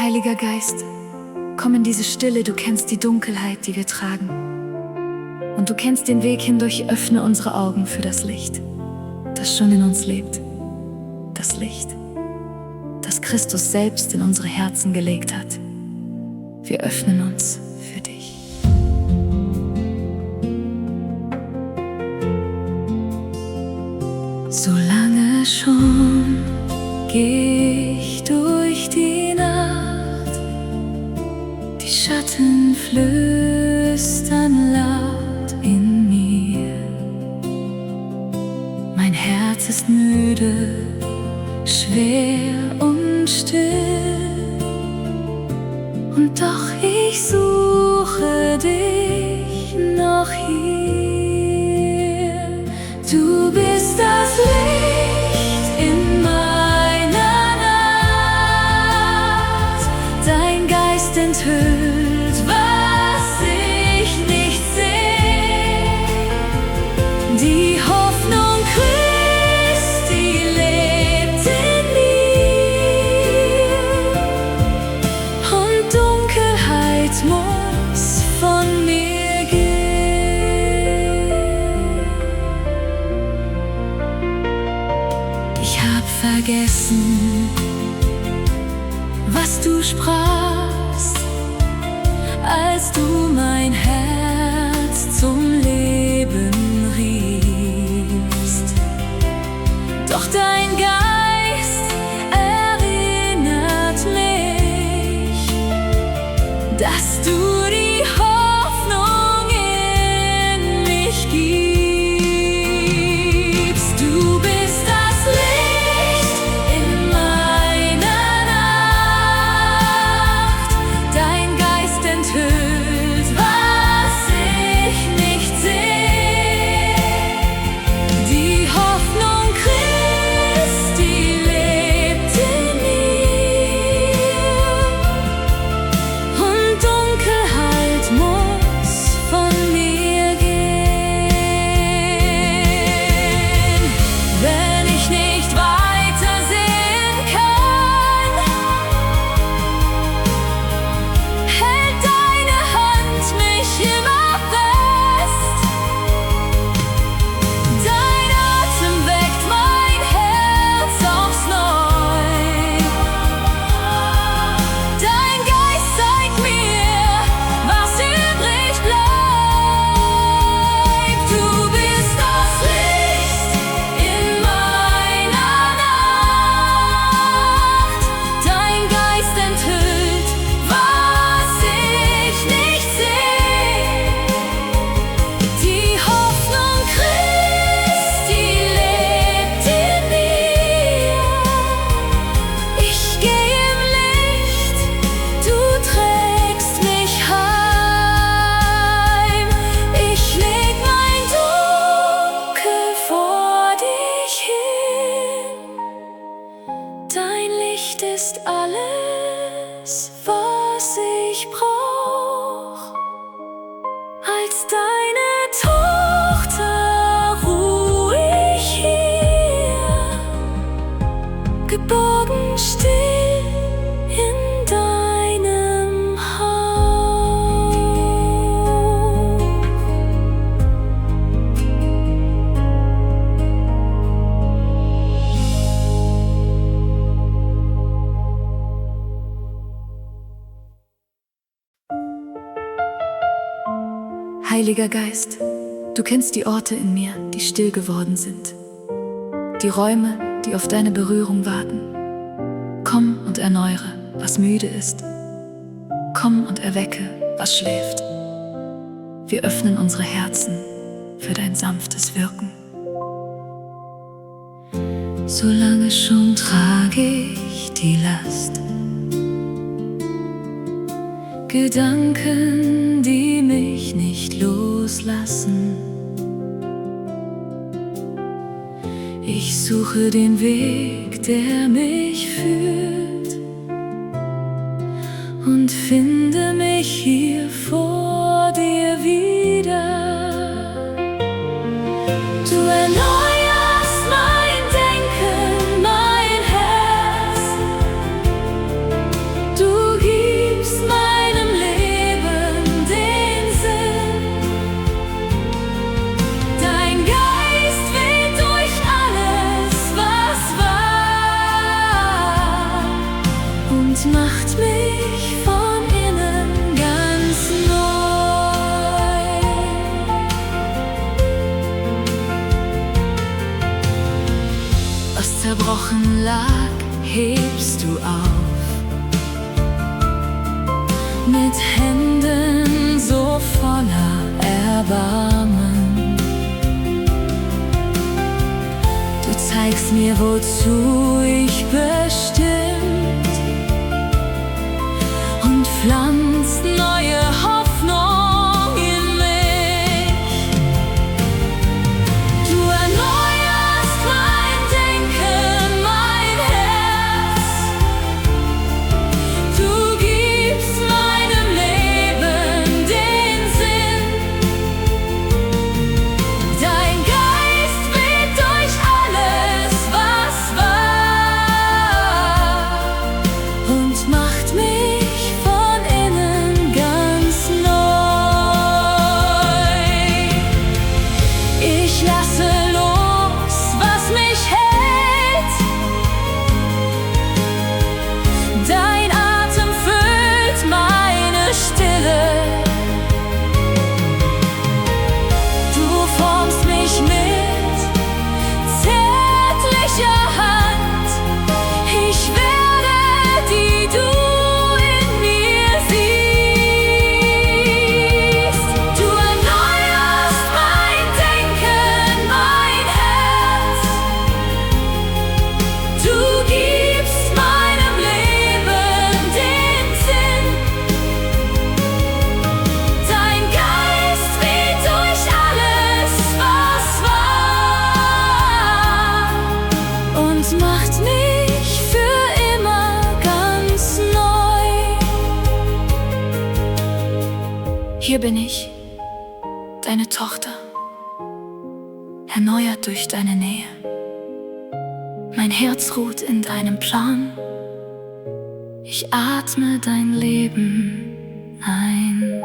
Heiliger Geist, komm in diese Stille, du kennst die Dunkelheit, die wir tragen. Und du kennst den Weg hindurch, öffne unsere Augen für das Licht, das schon in uns lebt. Das Licht, das Christus selbst in unsere Herzen gelegt hat. Wir öffnen uns für dich. So lange schon geh ich durch die Nacht, die Schatten flüstern laut in mir. Mein Herz ist müde, schwer und still, und doch ich suche dich noch hier. Du bist das Licht in meiner Nacht, dein Geist enthüllt, was ich nicht sehe. Die Hoffnung Christi lebt in mir, und Dunkelheit muss von mir gehen. Ich hab vergessen, was du sprachst, als du mein Herz zum Leben riefst. Doch dein Geist erinnert mich, dass du die Hoffnung in mich gibst. Du bist das Licht in meiner Nacht, dein Geist enthüllt, was ich nicht sehe. Die Hoffnung Christi lebt in mir, und Dunkelheit muss von mir gehen. Wenn ich nicht weitersehen kann, hält deine Hand mich immer fest. Dein Atem weckt mein Herz aufs Neu. Dein Geist zeigt mir, was übrig bleibt. Du bist das Licht in meiner Nacht, dein Geist enthüllt, was ich nicht sehe. Die Hoffnung Christi lebt in mir. Ich gehe im Licht, du trägst mich heim. Ich leg mein Dunkel vor dich hin. Dein Licht ist alles, was ich brauch. Als deine Tochter ruh ich hier, geborgen still in deinem Hauch. Heiliger Geist, du kennst die Orte in mir, die still geworden sind, die Räume, die auf deine Berührung warten. Komm und erneuere, was müde ist. Komm und erwecke, was schläft. Wir öffnen unsere Herzen für dein sanftes Wirken. So lange schon trage ich die Last, Gedanken, die mich nicht loslassen. Ich suche den Weg, der mich führt, und finde mich hier vor dir wieder. Du erneuerst mein Denken, mein Herz. Du lag, hebst du auf. Mit Händen so voller Erbarmen. Du zeigst mir, wozu ich bestimmt, und pflanzt neue Hoffnung in mich. Du erneuerst mein Denken, mein Herz. Du gibst meinem Leben den Sinn. Dein Geist weht durch alles, was war, und macht mich von innen ganz neu. Ich lasse los, was mich hält. Dein Atem füllt meine Stille. Du formst mich mit zärtlicher Hand. Ich werde, die du in mir siehst. Du erneuerst mein Denken, mein Herz. Du gibst meinem Leben den Sinn. Dein Geist weht durch alles, was war, und macht mich für immer ganz neu. Hier bin ich, deine Tochter, erneuert durch deine Nähe. Mein Herz ruht in deinem Plan. Ich atme dein Leben ein.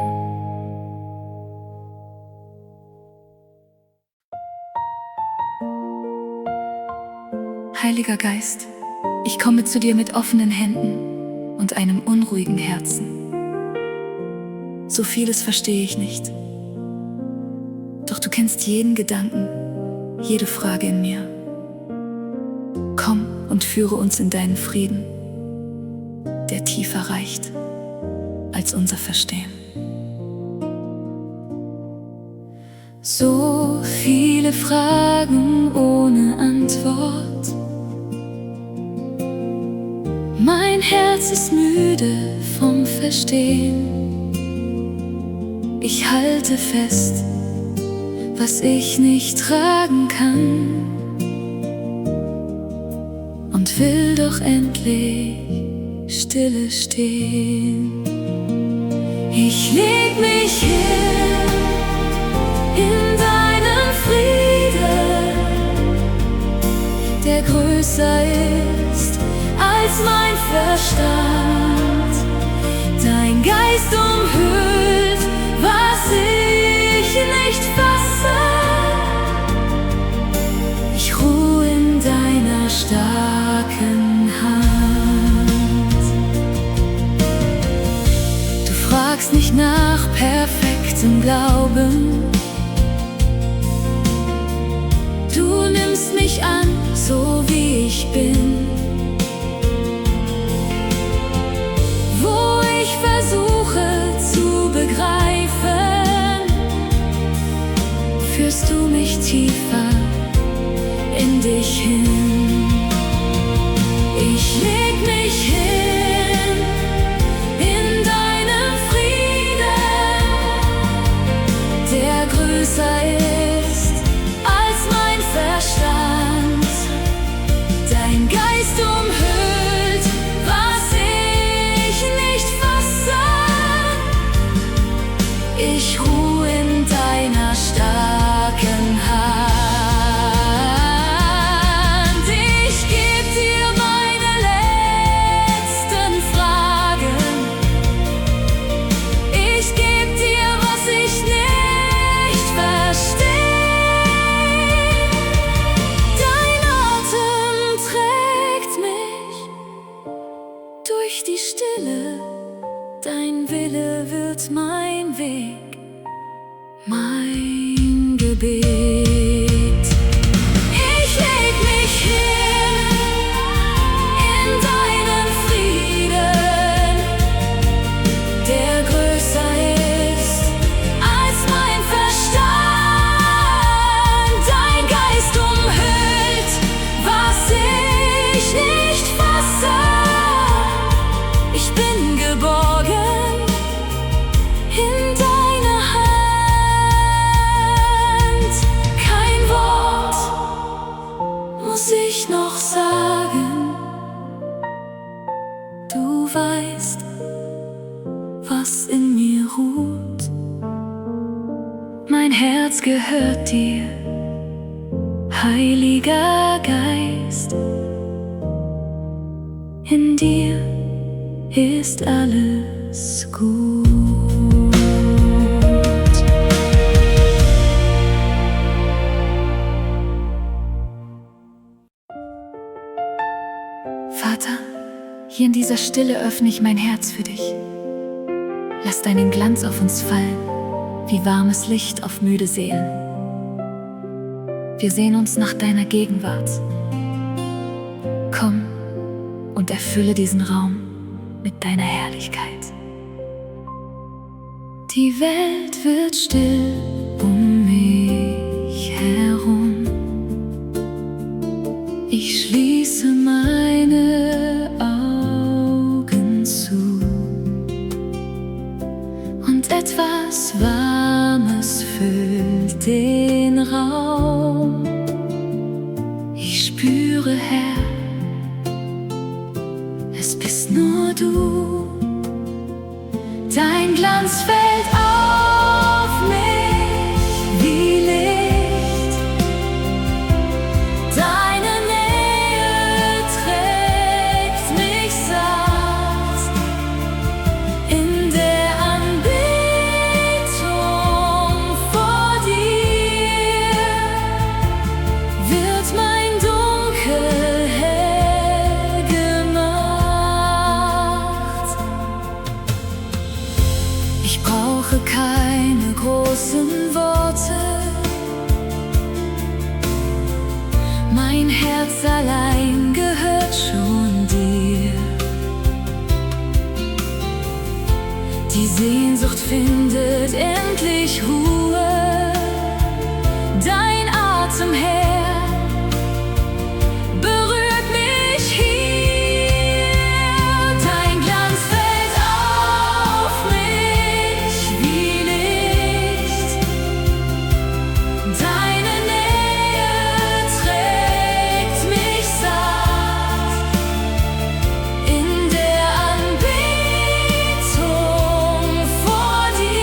Heiliger Geist, ich komme zu dir mit offenen Händen und einem unruhigen Herzen. So vieles verstehe ich nicht. Doch du kennst jeden Gedanken, jede Frage in mir. Komm und führe uns in deinen Frieden, der tiefer reicht als unser Verstehen. So viele Fragen ohne Antwort. Mein Herz ist müde vom Verstehen. Ich halte fest, was ich nicht tragen kann, und will doch endlich stille stehen. Ich leg mich hin in deinen Frieden, der größer ist als mein Verstand. Dein Geist umhüllt, was ich nicht fasse. Ich ruhe in deiner starken Hand. Du fragst nicht nach perfektem Glauben. Du nimmst mich an, so wie ich bin. Wo ich versuche zu begreifen, führst du mich tiefer in dich hin. Ich leg mich hin in deinem Frieden, der größer ist als mein Verstand. Dein Geist umhüllt, was ich nicht fasse. Ich ruhe in deiner starken Hand. Ich geb dir meine letzten Fragen. Ich geb dir, was ich nicht verstehe. Dein Atem trägt mich durch die Stille. Dein Wille wird mein Weg, mein Gebet. Ich leg mich hin Du weißt, was in mir ruht. Mein Herz gehört dir, Heiliger Geist. In dir ist alles gut. Vater, hier in dieser Stille öffne ich mein Herz für dich. Lass deinen Glanz auf uns fallen, wie warmes Licht auf müde Seelen. Wir sehnen uns nach deiner Gegenwart. Komm und erfülle diesen Raum mit deiner Herrlichkeit. Die Welt wird still um mich herum. Ich schließe meine Augen zu und etwas Warmes füllt den Raum. Ich spüre, Herr, es bist nur du. Dein Glanz fällt auf mich wie Licht. Deine Nähe trägt mich satt. In der Anbetung vor dir wird mein Dunkel hell gemacht. Ich brauche keine großen Worte. Mein Herz allein gehört schon dir. Die Sehnsucht findet endlich Ruhe. Dein Atem, Herr, berührt mich hier. Dein Glanz fällt auf mich wie Licht. Deine Nähe trägt mich satt. In der Anbetung vor dir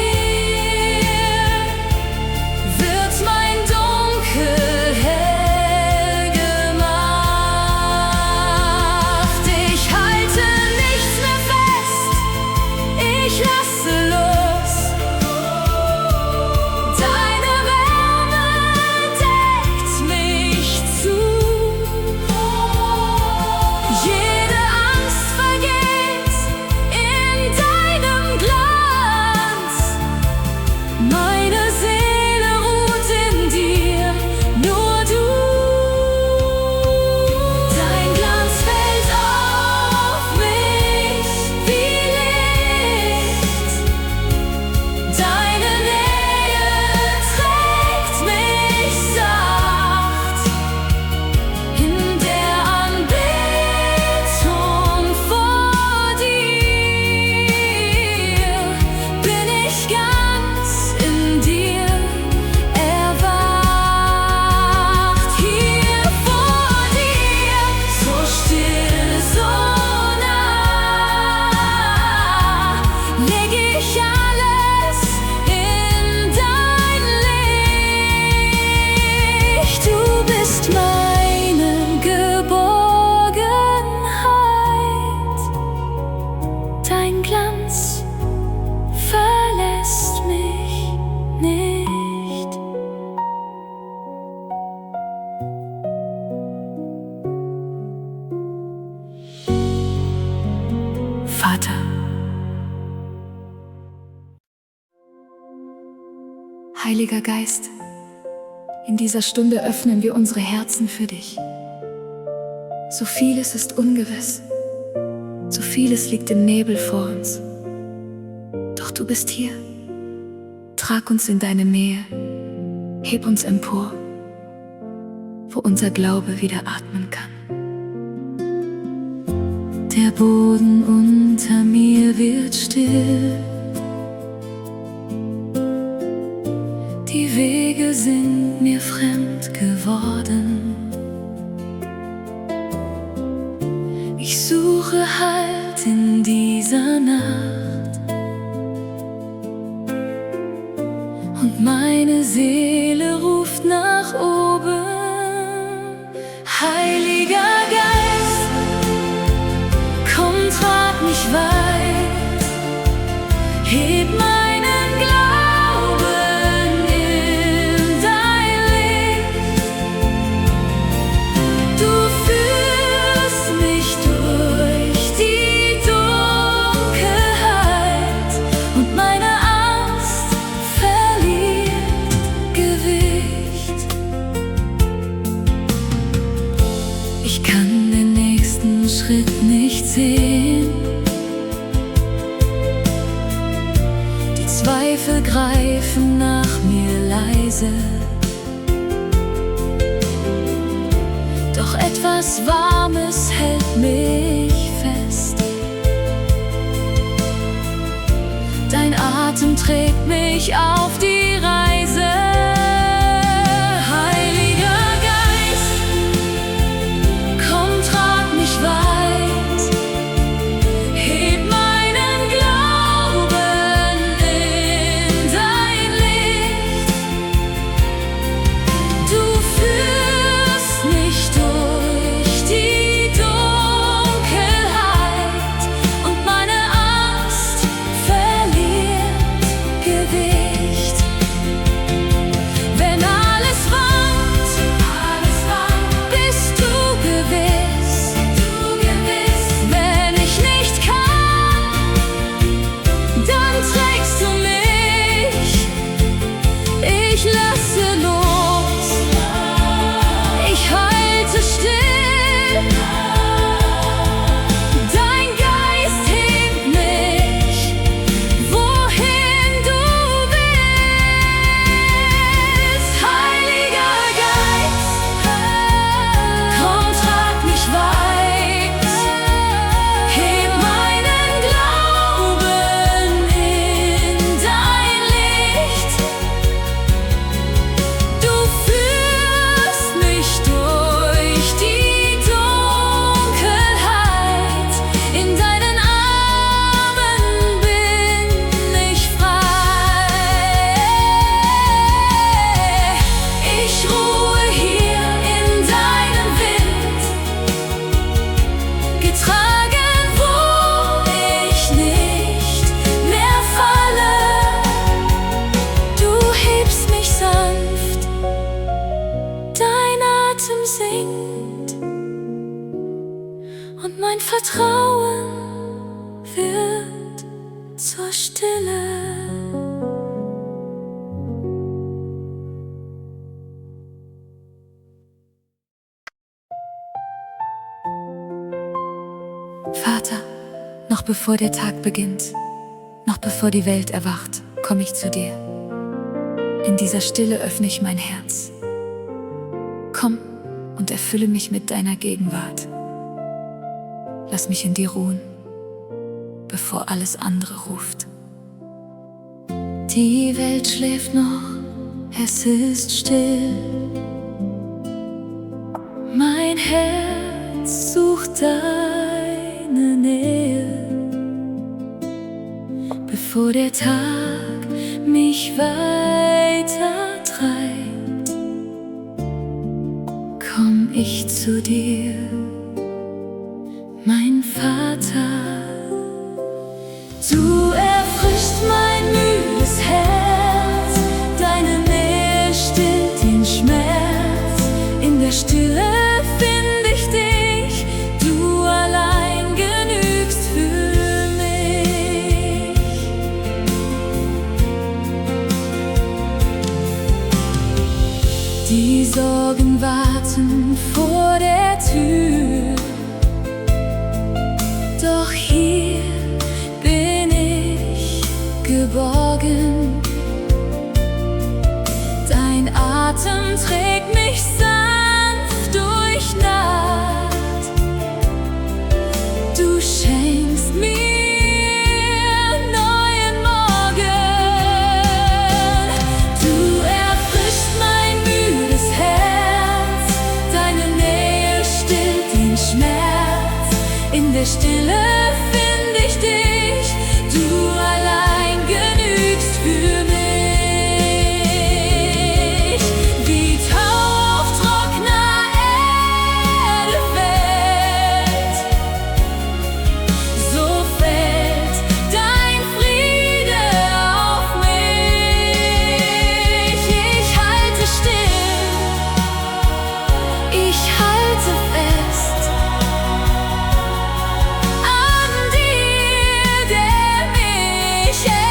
wird mein Dunkel hell gemacht. Ich halte nichts mehr fest, ich lasse los. Deine Wärme deckt mich zu. Jede Angst vergeht in deinem Glanz. Meine Seele ruht in dir, nur du. Dein Glanz fällt auf mich wie Licht. Deine Nähe trägt mich satt. In der Anbetung vor dir bin ich ganz in dir erwacht. Hier vor dir, so still, so nah, leg ich alles in dein Licht. Du bist meine Geborgenheit. Dein Glanz verlässt mich nicht. Vater, Heiliger Geist, in dieser Stunde öffnen wir unsere Herzen für dich. So vieles ist ungewiss, so vieles liegt im Nebel vor uns. Doch du bist hier. Trag uns in deine Nähe, heb uns empor, wo unser Glaube wieder atmen kann. Der Boden unter mir wird still. Die Wege sind mir fremd geworden. Ich suche suche Halt in dieser Nacht und meine Seele ruft nach oben. Heiliger Geist, komm, trag mich weit, heb meinen Glauben in dein Licht. Du führst mich durch die Dunkelheit und meine Angst verliert Gewicht. Ich kann den nächsten Schritt nicht sehen. Die Zweifel greifen nach mir leise. Doch etwas Warmes hält mich fest. Dein Atem trägt mich auf die Reise. Heiliger Geist, komm, trag mich weit, heb meinen Glauben in dein Licht. Du führst mich durch die Dunkelheit und meine Angst verliert Gewicht. Wenn alles wankt, bist du gewiss. Wenn ich nicht kann, dann trägst du mich. Ich lasse los, ich halte still. Dein Geist hebt mich, wohin du willst. Heiliger Geist, komm, trag mich weit, heb meinen Glauben in dein Licht. Du führst mich durch die Dunkelheit, in deinen Armen bin ich frei. Ich ruhe hier in deinem Wind, getragen, wo ich nicht mehr falle. Du hebst mich sanft, dein Atem singt und mein Vertrauen wird zur Stille. Vater, noch bevor der Tag beginnt, noch bevor die Welt erwacht, komme ich zu dir. In dieser Stille öffne ich mein Herz. Komm und erfülle mich mit deiner Gegenwart. Lass mich in dir ruhen, bevor alles andere ruft. Die Welt schläft noch, es ist still. Mein Herz sucht deine Nähe, bevor der Tag mich weiter treibt. Komm ich zu dir, mein Vater. Du erfrischst mein müdes Herz, deine Nähe stillt den Schmerz. In der Stille finde ich dich, du allein genügst für mich. Die Sorgen warten vor der Tür, doch hier bin ich geborgen. Dein Atem trägt mich sanft durch Nacht. Du schenkst mir neuen Morgen. Du erfrischst mein müdes Herz, deine Nähe stillt den Schmerz. In der der Stille finde ich dich, du allein genügst für mich. Wie Tau auf trockener Erde fällt, so fällt dein Friede auf mich. Ich halte still, ich halte fest an dir, der mich erfrischt.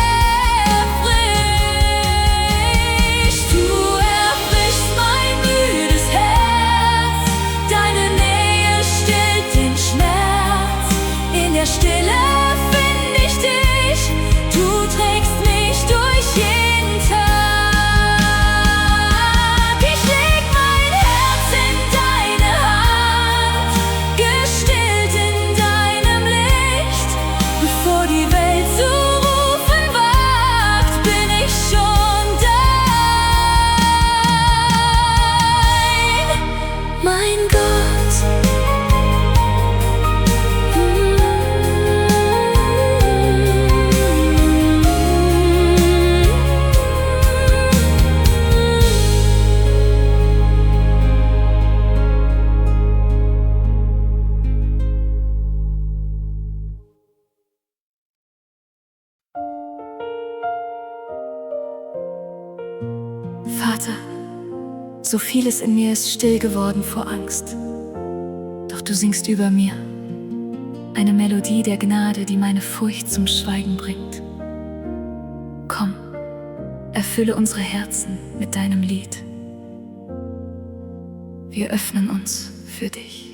Du erfrischst mein müdes Herz, deine Nähe stillt den Schmerz. In der Stille finde ich dich, du trägst mich durch jeden Tag. Ich leg mein Herz in deine Hand, gestillt in deinem Licht. Bevor die Welt zu rufen wagt, bin ich schon dein, mein Gott. Vater, so vieles in mir ist still geworden vor Angst. Doch du singst über mir eine Melodie der Gnade, die meine Furcht zum Schweigen bringt. Komm, erfülle unsere Herzen mit deinem Lied. Wir öffnen uns für dich.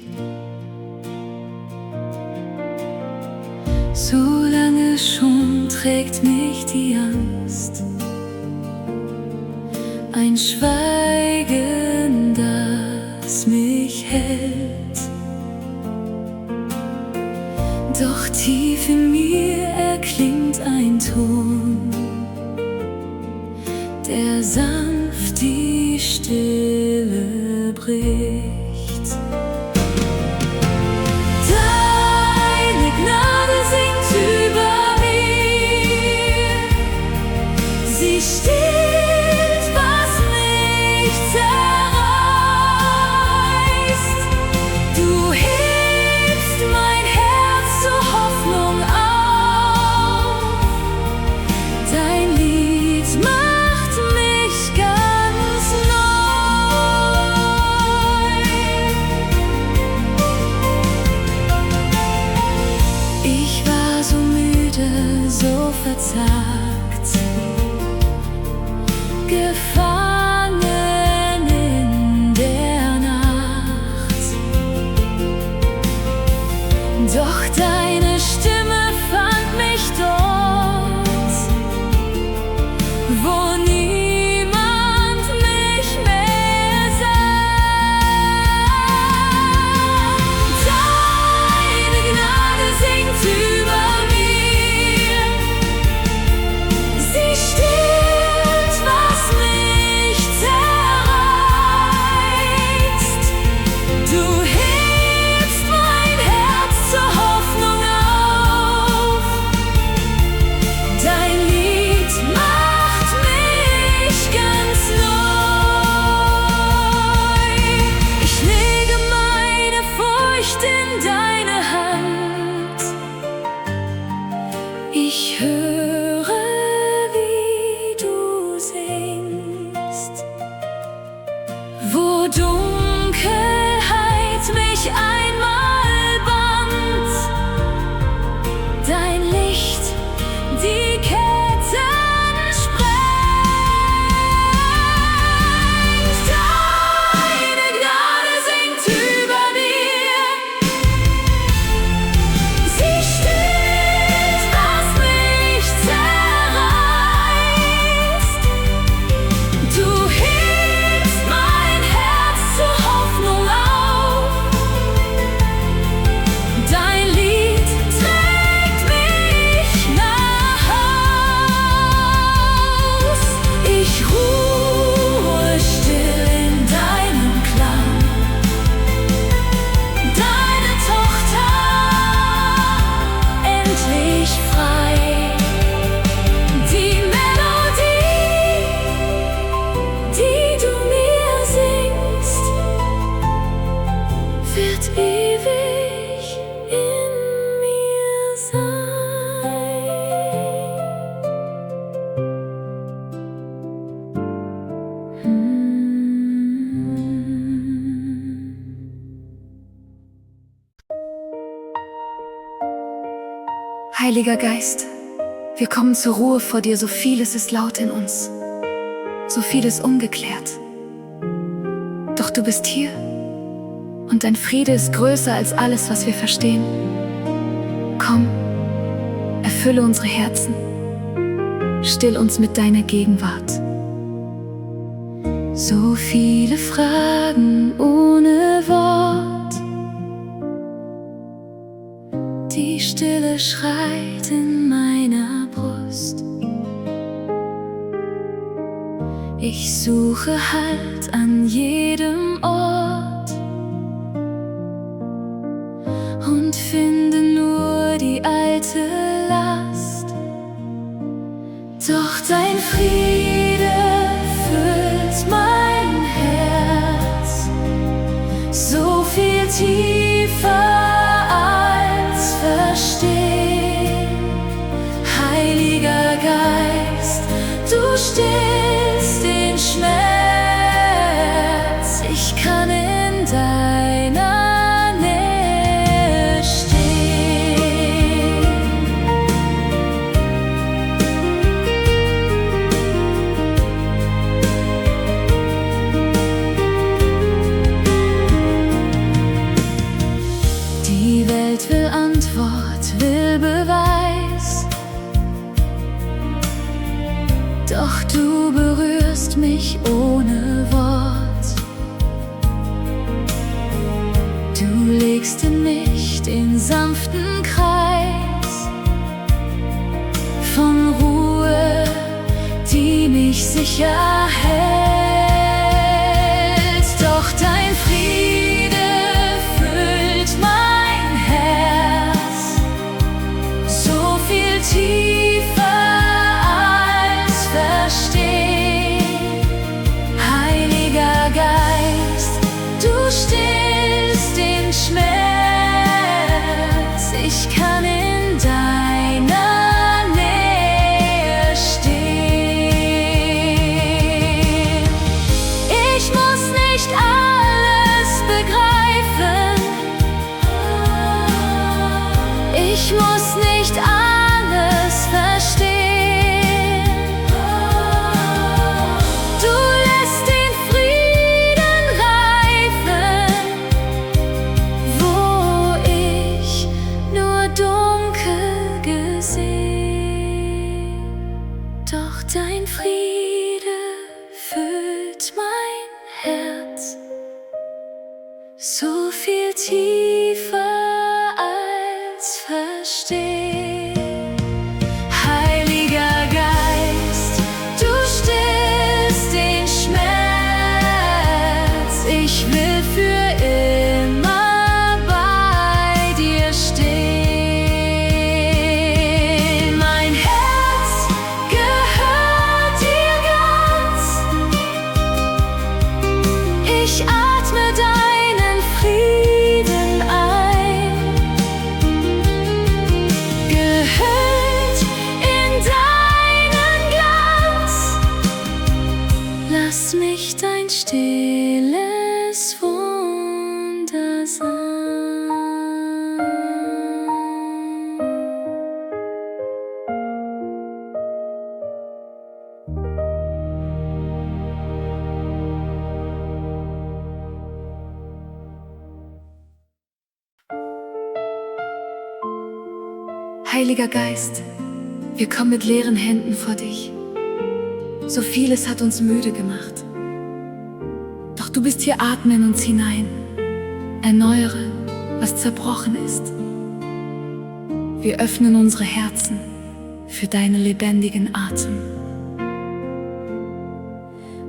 So lange schon trägt mich die Angst, ein Schweigen, das mich hält. Doch tief in mir erklingt ein Ton, der sanft die Stille bricht. Deine Gnade singt über mir, sie stillt, was mich zerreißt. Du hebst mein Herz zur Hoffnung auf, dein Lied macht mich ganz neu. Ich war so müde, so verzagt, gefangen in der Nacht. Doch deine Stimme fand mich dort, wo niemand mich mehr sah. Deine Gnade singt über mir, sie stillt, was mich zerreißt. Du hebst mein Herz zur Hoffnung auf, Heiliger Geist, wir kommen zur Ruhe vor dir, so vieles ist laut in uns, so vieles ungeklärt. Doch du bist hier und dein Friede ist größer als alles, was wir verstehen. Komm, erfülle unsere Herzen, still uns mit deiner Gegenwart. So viele Fragen ohne Wort, die Stille schreit in meiner Brust. Ich suche Halt an jedem Ort und finde nur die alte Last. Doch dein Friede füllt mein Herz, so viel tiefer als Verstehen. Heiliger Geist, du stillst den Schmerz, ich kann in deiner Nähe stehen. Die Welt will Antwort, will Beweis, doch du berührst mich ohne Wort. Du legst in mich den sanften Kreis von Ruhe, die mich sicher hält. Doch dein Friede füllt mein Herz, so viel tiefer als Verstehen. Heiliger Geist, du stillst den Schmerz, ich kann in deiner Nähe stehen. Ich muss nicht alles begreifen, ich muss nicht alles verstehen. Du lässt den Frieden reifen, wo ich nur dunkel gesehen. Doch dein Friede füllt mein Herz, so viel tiefer als Verstehen. Heiliger Geist, du stillst den Schmerz, ich will für immer bei dir stehen. Mein Herz gehört dir ganz, ich atme deinen Frieden ein, gehüllt in deinen Glanz. Lass mich dein stilles Wunder sein. Heiliger Geist, wir kommen mit leeren Händen vor dich. So vieles hat uns müde gemacht. Doch du bist hier, atme in uns hinein. Erneuere, was zerbrochen ist. Wir öffnen unsere Herzen für deinen lebendigen Atem.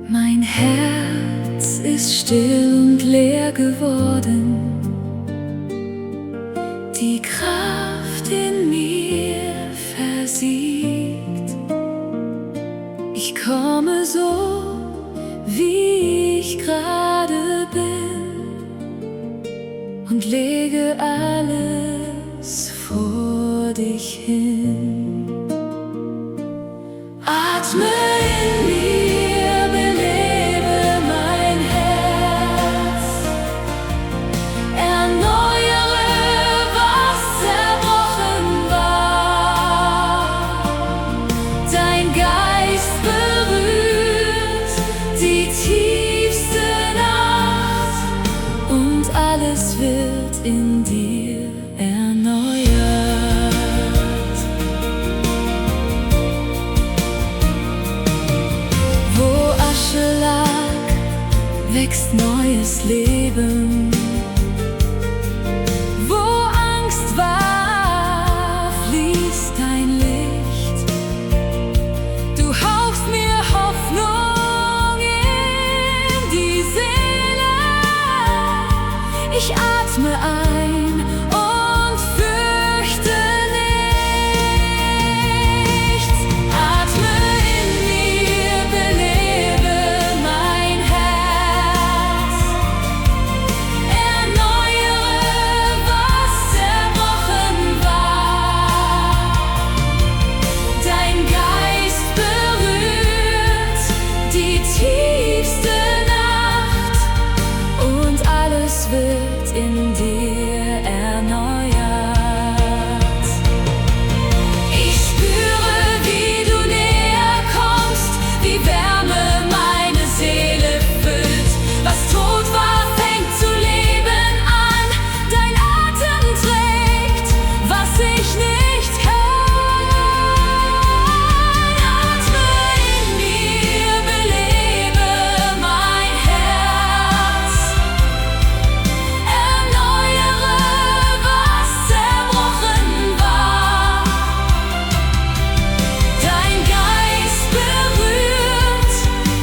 Mein Herz ist still und leer geworden. Die Kraft in mir versiegt. Ich komme so, wie ich gerade bin, und lege alles vor dich hin. Atme in mir, belebe mein Herz, erneuere, was zerbrochen war. meines Lebens. Wo Angst war, fließt dein Licht. Du hauchst mir Hoffnung in die Seele. Ich atme ein und fürchte nichts. Atme in mir, belebe mein Herz. Erneuere, was zerbrochen war. Dein Geist berührt die tiefste Nacht und alles wird in dir erneuert. Ich spüre, wie du näher kommst, wie Wärme meine Seele füllt. Was tot war, fängt zu leben an. Dein Atem trägt, was ich nicht kann. Atme in mir, belebe mein Herz. Erneuere, was zerbrochen war. Dein Geist berührt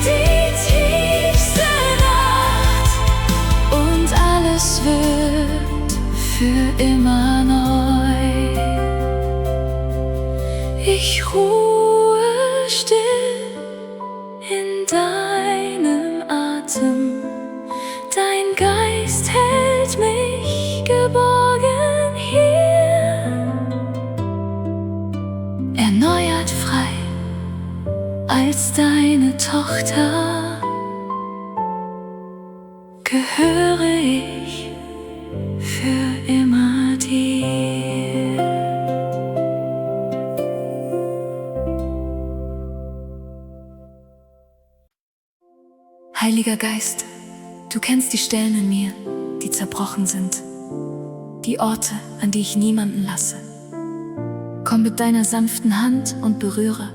die tiefste Nacht und alles wird für immer neu. Ich ruhe still in deinem Atem. Dein Geist hält mich geborgen hier. Erneuert frei als deine Tochter gehöre ich für immer dir. Heiliger Geist, du kennst die Stellen in mir, die zerbrochen sind, die Orte, an die ich niemanden lasse. Komm mit deiner sanften Hand und berühre,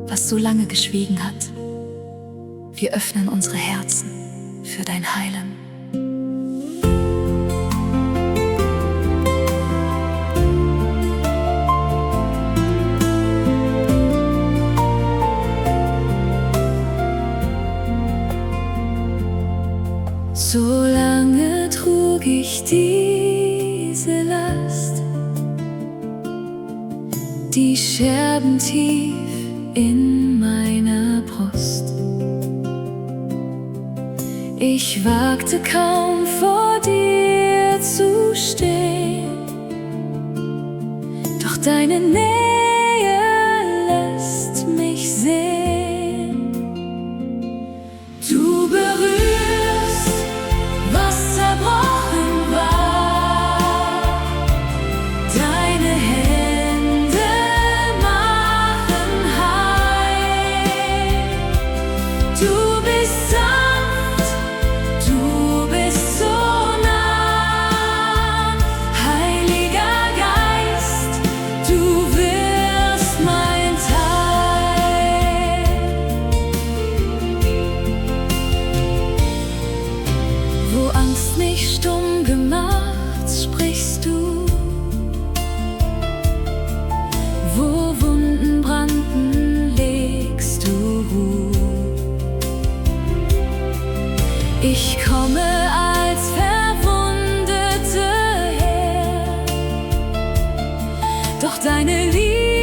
was so lange geschwiegen hat. Wir öffnen unsere Herzen für dein Heilen. So lange trug ich diese Last, die Scherben tief in meiner Brust. Ich wagte kaum vor dir zu stehen, doch deine Nähe lässt mich sehen. Du berührst, was zerbrochen war. Deine Hände machen heil. Du bist sanft, du bist so nah. Heiliger Geist, du wirst mein Teil. Wo Angst mich stumm gemacht, sprichst du. Wo Wunden brannten, legst du Ruhe. Ich komme als Verwundete her, doch deine Liebe